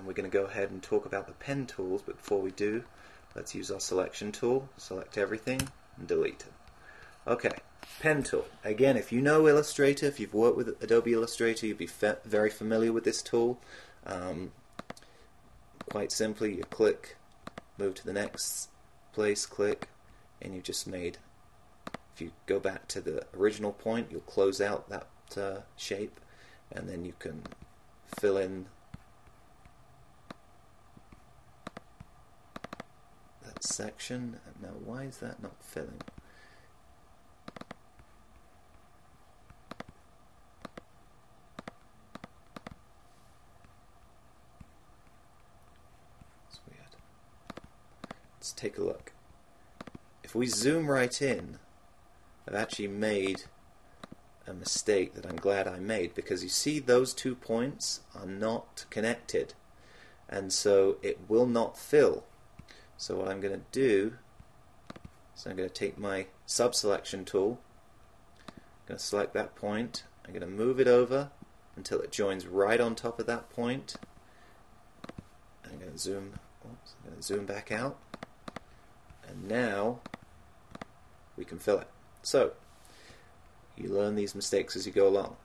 and we're going to go ahead and talk about the pen tools, but before we do, let's use our selection tool, select everything, and delete it. Okay, pen tool. Again, if you know Illustrator, if you've worked with Adobe Illustrator, you'll be very familiar with this tool. Quite simply, you click, move to the next place, click, and you've just made, if you go back to the original point, you'll close out that shape, and then you can fill in that section. Now, why is that not filling? It's weird. Let's take a look. If we zoom right in, I've actually made a mistake that I'm glad I made, because you see those 2 points are not connected, and so it will not fill. So what I'm going to do is I'm going to take my sub-selection tool, I'm going to select that point, I'm going to move it over until it joins right on top of that point. I'm going to zoom back out, and now we can fill it. So you learn these mistakes as you go along.